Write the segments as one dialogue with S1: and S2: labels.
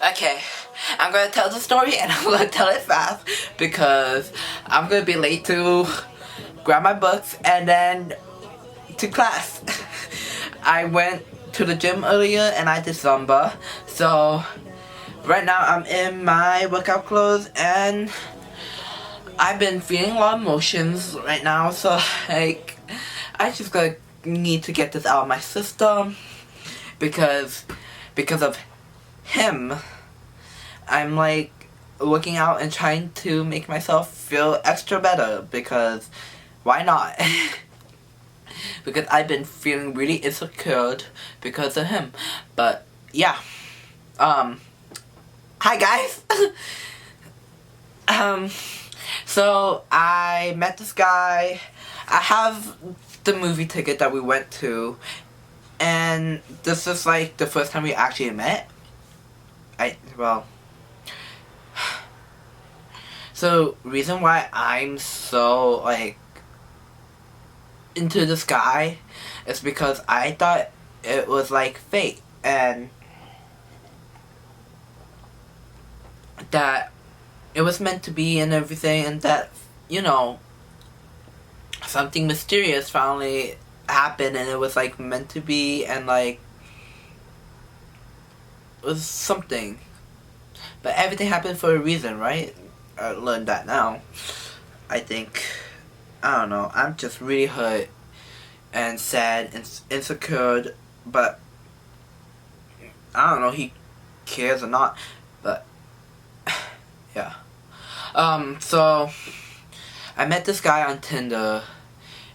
S1: Okay, I'm gonna tell the story and I'm gonna tell it fast because I'm gonna be late to grab my books and then to class. I went to the gym earlier and I did Zumba. So right now I'm in my workout clothes and I've been feeling a lot of emotions right now. So like, I just gonna need to get this out of my system because of him. I'm like looking out and trying to make myself feel extra better because why not? Because I've been feeling really insecure because of him. But yeah. Hi guys. So I met this guy. I have the movie ticket that we went to, and this is like the first time we actually met. So reason why I'm so like into this guy is because I thought it was like fate and that it was meant to be and everything, and that, you know, something mysterious finally happened and it was like meant to be, and like it was something. But everything happened for a reason, right? I learned that now. I think. I don't know. I'm just really hurt and sad and insecure, but I don't know he cares or not. But yeah. So I met this guy on Tinder,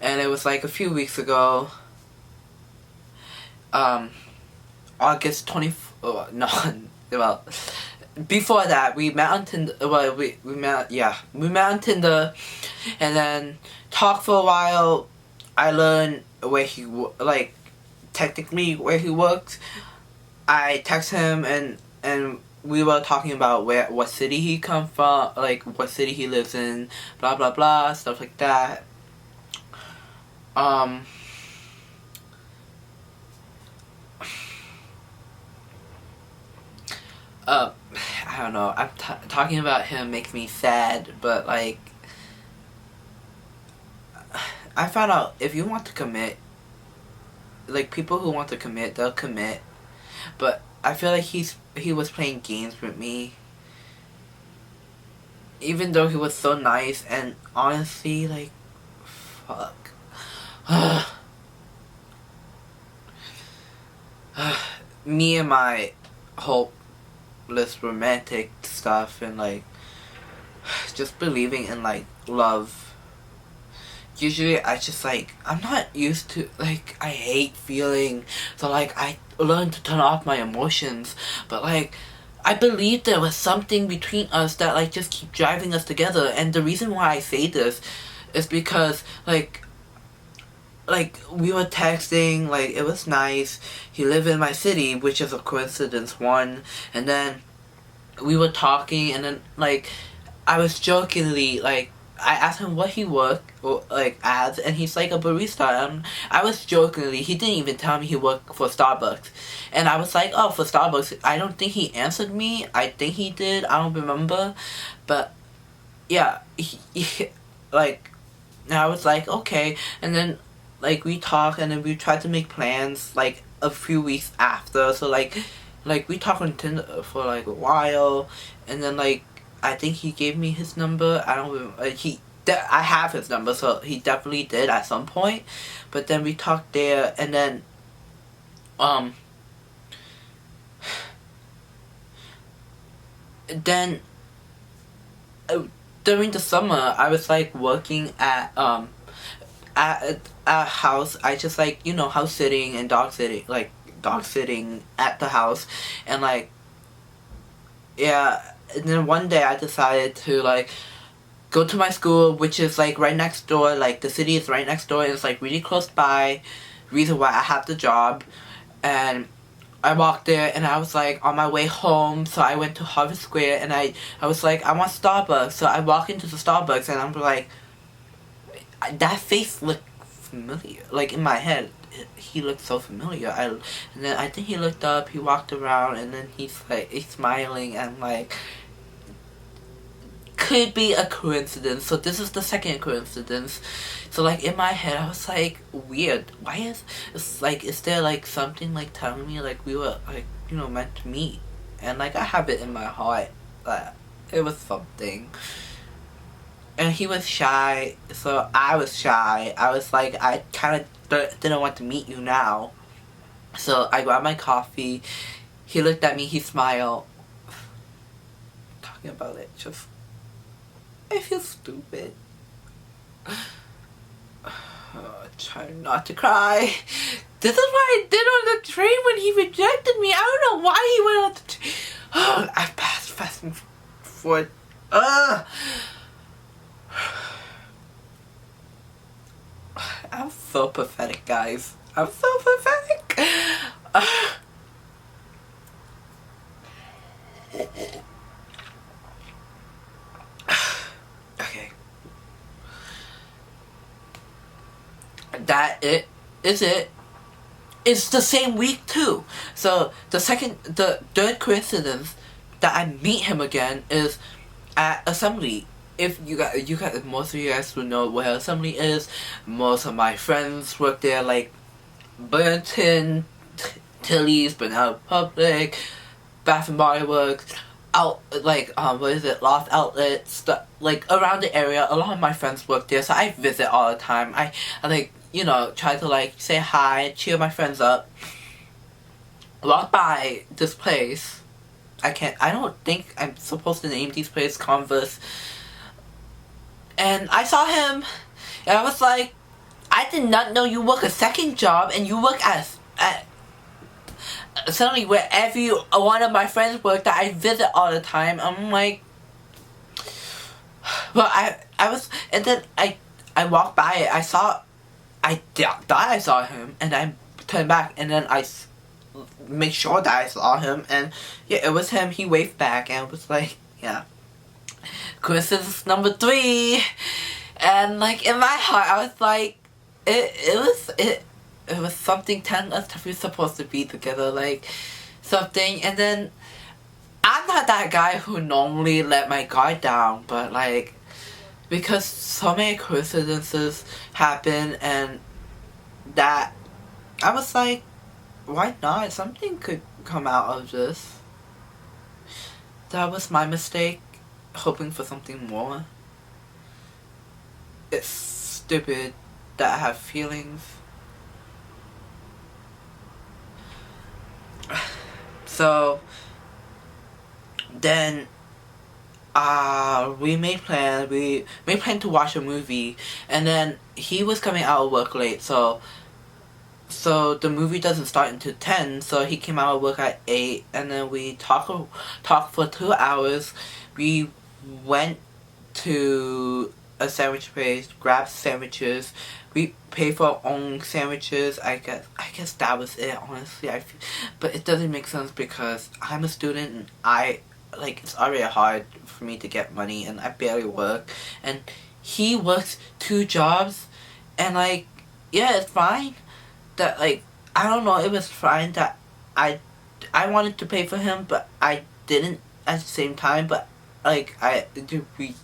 S1: and it was like a few weeks ago. August 20. Oh, no, well. Before that, we met on Tinder. Well, we met on Tinder, and then talked for a while. I learned where he technically where he works. I text him and we were talking about what city he come from, like what city he lives in, blah blah blah, stuff like that. I don't know. I'm talking about him makes me sad, but like, I found out if you want to commit, like people who want to commit, they'll commit. But I feel like he was playing games with me, even though he was so nice, and honestly, like, fuck. Me and my hopeless romantic stuff and like just believing in like love. Usually I just like, I'm not used to, like, I hate feeling, so like I learned to turn off my emotions, but like I believe there was something between us that like just keep driving us together. And the reason why I say this is because like we were texting, like it was nice. He lived in my city, which is a coincidence one, and then we were talking, and then like I was jokingly like, I asked him what he worked as, and he's like a barista. And I was jokingly, he didn't even tell me he worked for Starbucks, and I was like, oh, for Starbucks. I don't think he answered me. I think he did. I don't remember, but yeah, he like, and I was like, okay, and then like we talked, and then we tried to make plans like a few weeks after. So like we talked on Tinder for like a while, and then like I think he gave me his number. I don't remember. I have his number, so he definitely did at some point. But then we talked there, and then then during the summer I was like working at a house. I just like, you know, house sitting and dog sitting at the house, and like, yeah. And then one day I decided to like go to my school, which is like right next door. Like the city is right next door, and it's like really close by. Reason why I have the job. And I walked there, and I was like on my way home, so I went to Harvard Square, and I was like, I want Starbucks. So I walk into the Starbucks, and I'm like, that face looked familiar, like in my head. he looked so familiar. And then I think he looked up, he walked around, and then he's smiling, and like, could be a coincidence. So this is the second coincidence. So like in my head, I was like, weird. Is there like something like telling me like we were like, meant to meet? And like I have it in my heart that it was something. And he was shy, so I was shy. I was like, I kind of didn't want to meet you now. So I grabbed my coffee. He looked at me, he smiled. Talking about it, I feel stupid. Try not to cry. This is what I did on the train when he rejected me. I don't know why he went on the train. I passed fast and forward. I'm so pathetic, guys. I'm so pathetic. Okay. That is it. It's the same week too. So the third coincidence that I meet him again is at assembly. If you guys, most of you guys will know where assembly is. Most of my friends work there, like Burton, Tilly's, Banana Republic, Bath and Body Works, Loft Outlet, stuff like around the area. A lot of my friends work there, so I visit all the time. I try to like say hi, cheer my friends up. Walk by this place. I don't think I'm supposed to name these places Converse. And I saw him, and I was like, I did not know you work a second job, and you work at suddenly where every one of my friends work that I visit all the time. I'm like, well, and then I walked by it. I thought I saw him, and I turned back, and then I made sure that I saw him, and yeah, it was him. He waved back, and it was like, yeah. Coincidence number 3, and like in my heart, I was like, it was something telling us that we're supposed to be together, like something. And then I'm not that guy who normally let my guard down, but like because so many coincidences happen, and that I was like, why not? Something could come out of this. That was my mistake. Hoping for something more. It's stupid that I have feelings. So then we made plans. We made plan to watch a movie, and then he was coming out of work late, so the movie doesn't start until 10, so he came out of work at 8, and then we talked for 2 hours. We went to a sandwich place, grabbed sandwiches. We paid for our own sandwiches. I guess that was it, honestly. But it doesn't make sense because I'm a student, and it's already hard for me to get money, and I barely work. And he works 2 jobs, and yeah, it's fine. That I don't know, it was fine that I wanted to pay for him, but I didn't at the same time. But we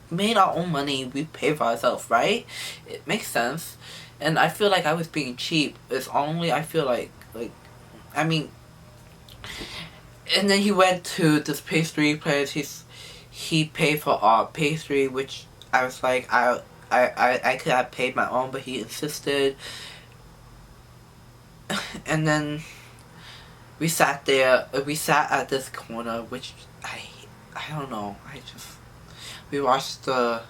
S1: made our own money, we pay for ourselves, right? It makes sense. And I feel like I was being cheap. It's only, I feel like I mean, and then he went to this pastry place. He paid for our pastry, which I was like, I could have paid my own, but he insisted. And then we sat at this corner, which I don't know, we watched the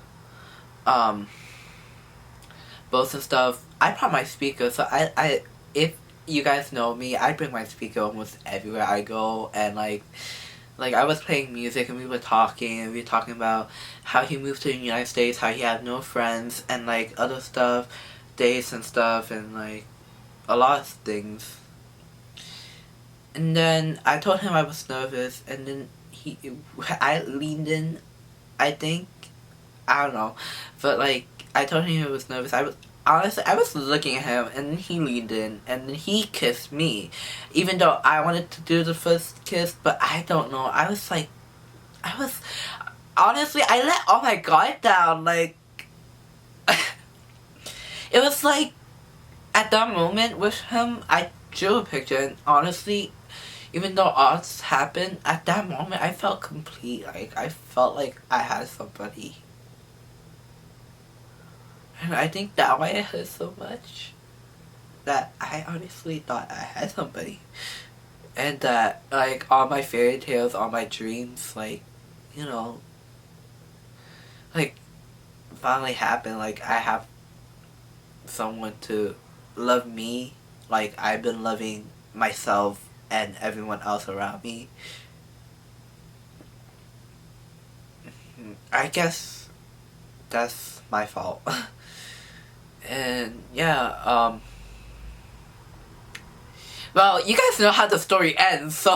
S1: boats and stuff. I brought my speaker, so if you guys know me, I bring my speaker almost everywhere I go. And like I was playing music, and we were talking about how he moved to the United States, how he had no friends, and other stuff, dates and stuff, and a lot of things. And then I told him I was nervous, and then I leaned in, I think, I don't know, but I told him I was nervous. honestly, I was looking at him, and then he leaned in, and then he kissed me. Even though I wanted to do the first kiss, but I don't know. Honestly, I let all my guard down, like, it was like, at that moment with him, I drew a picture, and honestly, even though odds happened, at that moment, I felt complete, like, I felt like I had somebody. And I think that why it hurt so much, that I honestly thought I had somebody. And that, like, all my fairy tales, all my dreams, like, you know, like, finally happened. Like, I have someone to love me like I've been loving myself and everyone else around me. I guess that's my fault. And yeah, well, you guys know how the story ends, so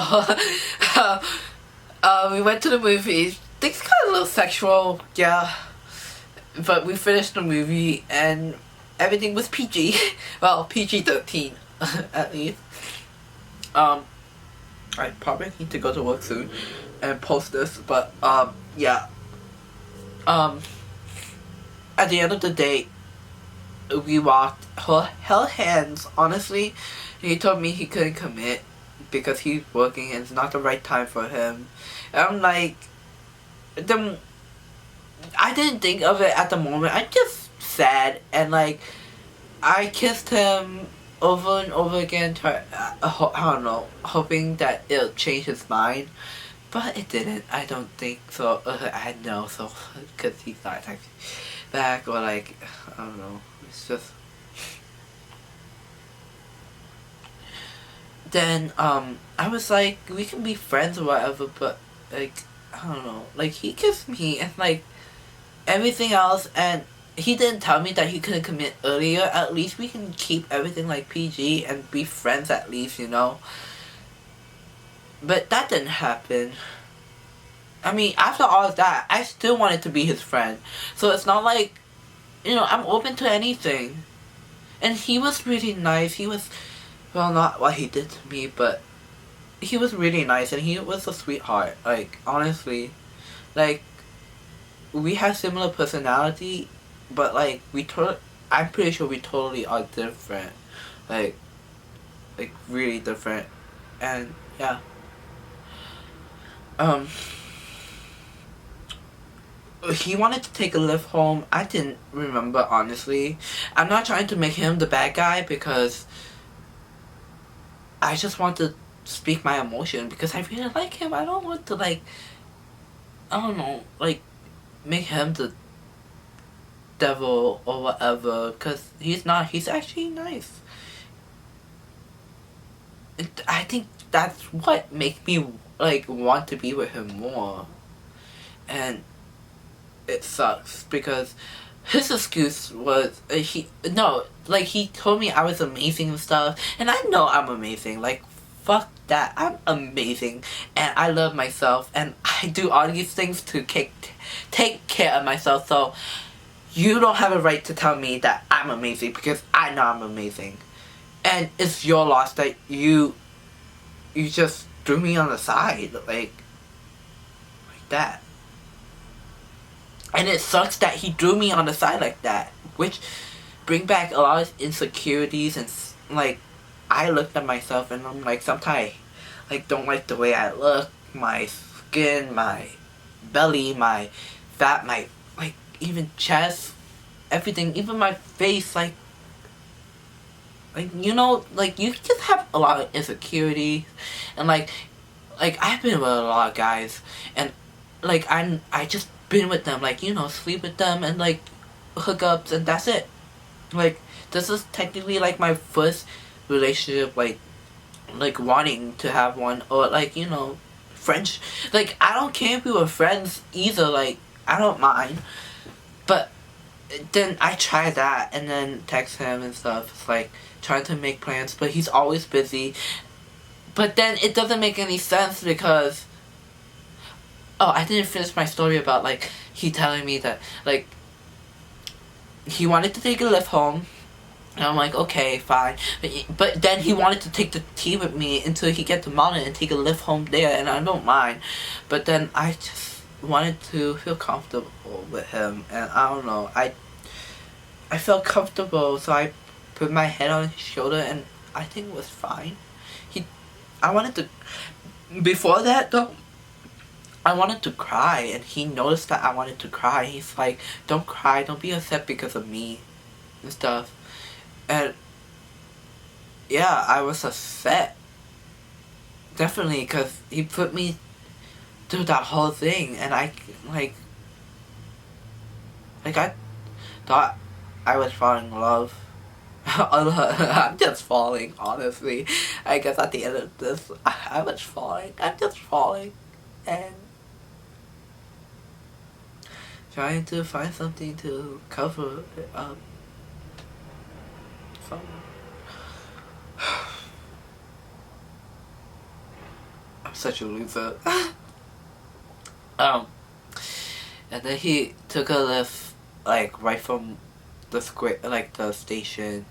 S1: we went to the movie. Things got a little sexual, yeah, but we finished the movie and everything was PG. Well, PG-13 at least. I probably need to go to work soon and post this, but yeah. At the end of the day, we held hands, honestly. He told me he couldn't commit because he's working and it's not the right time for him. And I'm like, I didn't think of it at the moment. I just sad, and like, I kissed him over and over again, I don't know, hoping that it'll change his mind. But it didn't. I don't think so. I know, so, because he's not texting back, or like, I don't know. It's just. Then, I was like, we can be friends or whatever, but, like, I don't know. Like, he kissed me, and, like, everything else, and he didn't tell me that he couldn't commit earlier. At least we can keep everything, like, PG and be friends at least, you know? But that didn't happen. I mean, after all of that, I still wanted to be his friend. So it's not like, you know, I'm open to anything. And he was really nice. He was, well, not what he did to me, but he was really nice, and he was a sweetheart. Like, honestly. Like, we have similar personality, but, like, I'm pretty sure we totally are different. Like, really different. And, yeah. He wanted to take a lift home. I didn't remember, honestly. I'm not trying to make him the bad guy, because I just want to speak my emotion, because I really like him. I don't want to, like, I don't know, like, make him the devil or whatever, because he's not. He's actually nice. I think that's what makes me, like, want to be with him more. And it sucks, because his excuse was, he told me I was amazing and stuff, and I know I'm amazing. Like, fuck that. I'm amazing, and I love myself, and I do all these things to take care of myself, so you don't have a right to tell me that I'm amazing, because I know I'm amazing. And it's your loss that you just threw me on the side, like that. And it sucks that he threw me on the side like that, which bring back a lot of insecurities, and, like, I looked at myself and I'm like, sometimes, like, don't like the way I look, my skin, my belly, my fat, my, like, even chest, everything, even my face, like, you know, like, you just have a lot of insecurities, and, like, I've been with a lot of guys, and, like, I just been with them, like, you know, sleep with them, and, like, hookups, and that's it. Like, this is technically, like, my first relationship, like, wanting to have one, or, like, you know, French, like, I don't care if we were friends either, like, I don't mind, but then I try that, and then text him and stuff. It's like, trying to make plans, but he's always busy, but then it doesn't make any sense, because, oh, I didn't finish my story about, like, he telling me that, like, he wanted to take a lift home, And I'm like, okay, fine. But then he wanted to take the tea with me until he get to mountain and take a lift home there, and I don't mind. But then I just wanted to feel comfortable with him, and I don't know. I felt comfortable, so I put my head on his shoulder, and I think it was fine. I wanted to. Before that though, I wanted to cry, and he noticed that I wanted to cry. He's like, "Don't cry. Don't be upset because of me," and stuff. And yeah, I was upset. Definitely, because he put me through that whole thing, and I I thought I was falling in love. I'm just falling, honestly. I guess at the end of this, I was falling. I'm just falling, and trying to find something to cover it up. So, I'm such a loser. And then he took a lift, like, right from the square, like, the station.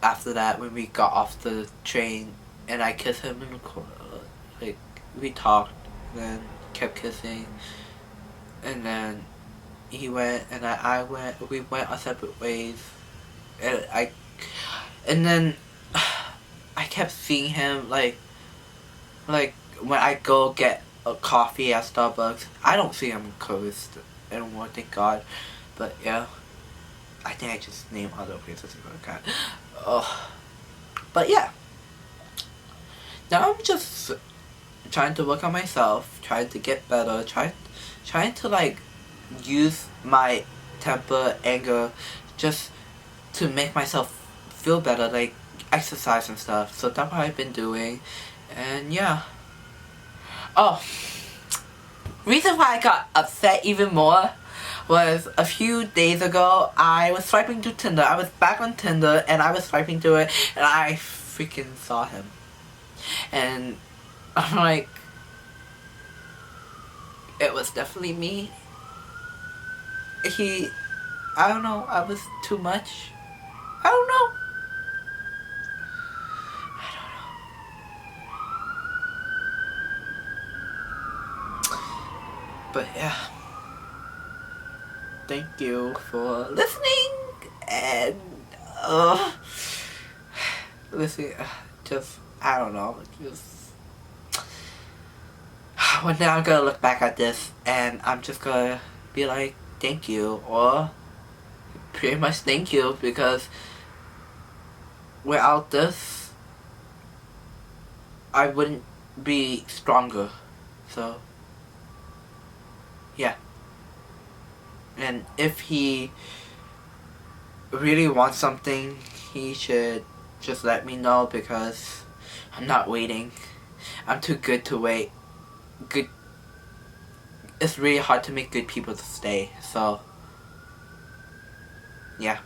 S1: After that, when we got off the train, and I kissed him in the corner, like, we talked, and then kept kissing, and then he went, and I went, we went our separate ways, and then, I kept seeing him, like, when I go get a coffee at Starbucks, I don't see him closed anymore, thank God, but yeah. I think I just named other places to go to. Oh. But yeah. Now I'm just trying to work on myself, trying to get better, trying to like use my temper, anger, just to make myself feel better, like exercise and stuff. So that's what I've been doing. And yeah. Oh. Reason why I got upset even more was a few days ago, I was swiping through Tinder. I was back on Tinder, and I was swiping through it, and I freaking saw him. And I'm like, it was definitely me. I don't know, I was too much. I don't know. But yeah. Thank you for listening, and listening, just, I don't know, just, one day I'm gonna look back at this, and I'm just gonna be like, thank you, or pretty much thank you, because without this, I wouldn't be stronger, so, yeah. And if he really wants something, he should just let me know, because I'm not waiting. I'm too good to wait. It's really hard to make good people to stay, so yeah.